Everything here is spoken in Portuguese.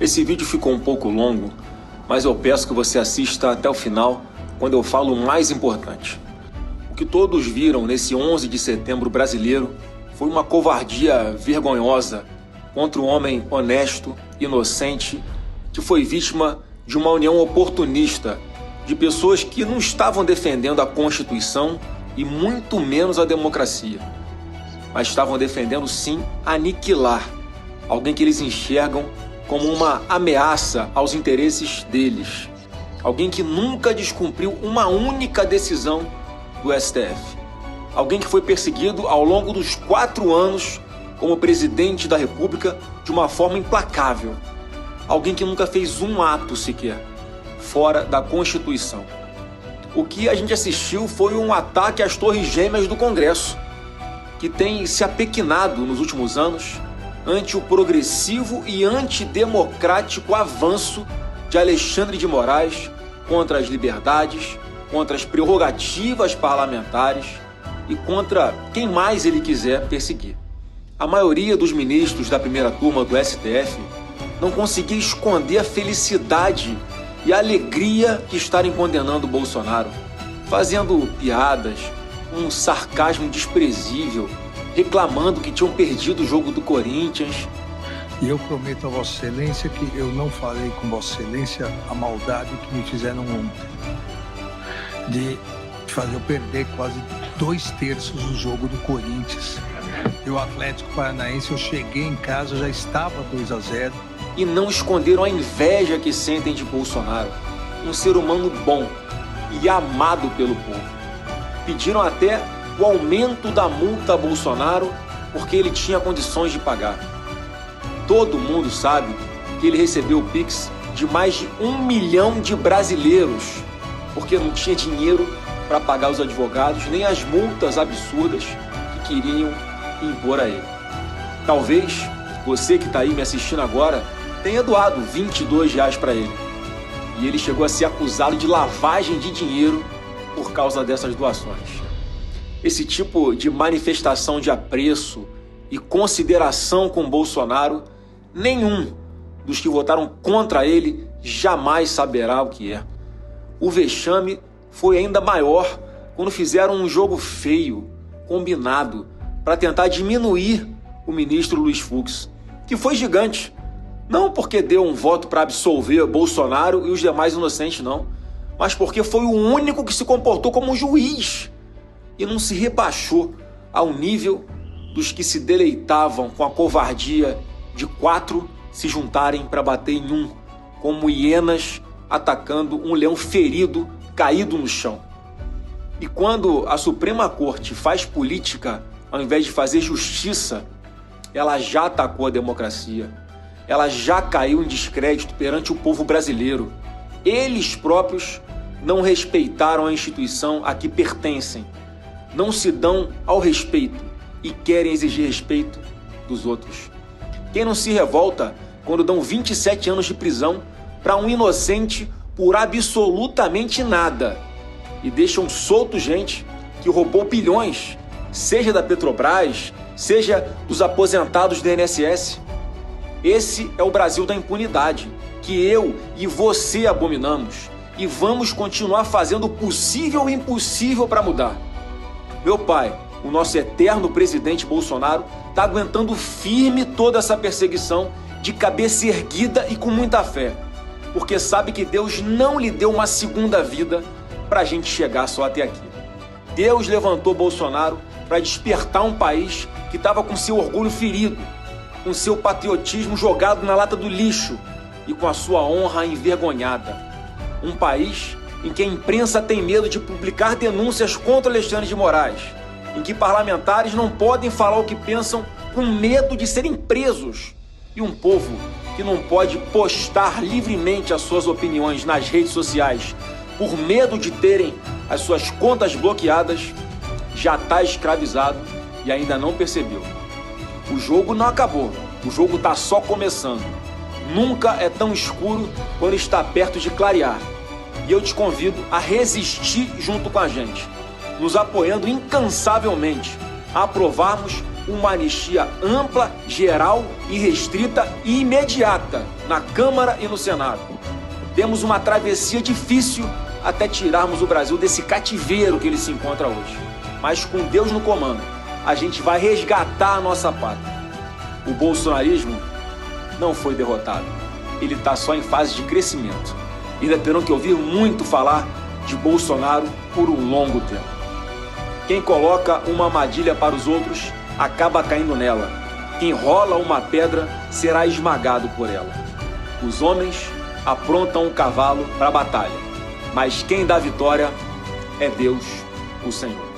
Esse vídeo ficou um pouco longo, mas eu peço que você assista até o final, quando eu falo o mais importante. O que todos viram nesse 11 de setembro brasileiro foi uma covardia vergonhosa contra um homem honesto, inocente, que foi vítima de uma união oportunista de pessoas que não estavam defendendo a Constituição e muito menos a democracia, mas estavam defendendo sim aniquilar alguém que eles enxergam como uma ameaça aos interesses deles, alguém que nunca descumpriu uma única decisão do STF, alguém que foi perseguido ao longo dos 4 anos como presidente da República de uma forma implacável, alguém que nunca fez um ato sequer fora da Constituição. O que a gente assistiu foi um ataque às torres gêmeas do Congresso, que tem se apequenado nos últimos anos ante o progressivo e antidemocrático avanço de Alexandre de Moraes contra as liberdades, contra as prerrogativas parlamentares e contra quem mais ele quiser perseguir. A maioria dos ministros da primeira turma do STF não conseguia esconder a felicidade e a alegria de estarem condenando Bolsonaro, fazendo piadas, um sarcasmo desprezível, reclamando que tinham perdido o jogo do Corinthians. E eu prometo a Vossa Excelência que eu não farei com Vossa Excelência a maldade que me fizeram ontem, de fazer eu perder quase 2/3 do jogo do Corinthians. E o Atlético Paranaense, eu cheguei em casa, já estava 2-0. E não esconderam a inveja que sentem de Bolsonaro, um ser humano bom e amado pelo povo. Pediram até o aumento da multa a Bolsonaro porque ele tinha condições de pagar. Todo mundo sabe que ele recebeu o Pix de mais de 1 milhão de brasileiros porque não tinha dinheiro para pagar os advogados nem as multas absurdas que queriam impor a ele. Talvez você que está aí me assistindo agora tenha doado R$22 para ele. E ele chegou a ser acusado de lavagem de dinheiro por causa dessas doações. Esse tipo de manifestação de apreço e consideração com Bolsonaro, nenhum dos que votaram contra ele jamais saberá o que é. O vexame foi ainda maior quando fizeram um jogo feio, combinado, para tentar diminuir o ministro Luiz Fux, que foi gigante. Não porque deu um voto para absolver Bolsonaro e os demais inocentes, não, mas porque foi o único que se comportou como um juiz e não se rebaixou ao nível dos que se deleitavam com a covardia de 4 se juntarem para bater em um, como hienas atacando um leão ferido caído no chão. E quando a Suprema Corte faz política ao invés de fazer justiça, ela já atacou a democracia. Ela já caiu em descrédito perante o povo brasileiro. Eles próprios não respeitaram a instituição a que pertencem, não se dão ao respeito e querem exigir respeito dos outros. Quem não se revolta quando dão 27 anos de prisão para um inocente por absolutamente nada e deixam solto gente que roubou bilhões, seja da Petrobras, seja dos aposentados do INSS? Esse é o Brasil da impunidade, que eu e você abominamos e vamos continuar fazendo o possível e o impossível para mudar. Meu pai, o nosso eterno presidente Bolsonaro, está aguentando firme toda essa perseguição de cabeça erguida e com muita fé, porque sabe que Deus não lhe deu uma segunda vida para a gente chegar só até aqui. Deus levantou Bolsonaro para despertar um país que estava com seu orgulho ferido, com seu patriotismo jogado na lata do lixo e com a sua honra envergonhada. Um país em que a imprensa tem medo de publicar denúncias contra Alexandre de Moraes, em que parlamentares não podem falar o que pensam com medo de serem presos, e um povo que não pode postar livremente as suas opiniões nas redes sociais por medo de terem as suas contas bloqueadas, já está escravizado e ainda não percebeu. O jogo não acabou, o jogo está só começando. Nunca é tão escuro quando está perto de clarear. E eu te convido a resistir junto com a gente, nos apoiando incansavelmente a aprovarmos uma anistia ampla, geral, irrestrita e imediata na Câmara e no Senado. Temos uma travessia difícil até tirarmos o Brasil desse cativeiro que ele se encontra hoje. Mas com Deus no comando, a gente vai resgatar a nossa pátria. O bolsonarismo não foi derrotado. Ele está só em fase de crescimento. Ainda terão que ouvir muito falar de Bolsonaro por um longo tempo. Quem coloca uma armadilha para os outros acaba caindo nela. Quem rola uma pedra será esmagado por ela. Os homens aprontam um cavalo para a batalha, mas quem dá vitória é Deus, o Senhor.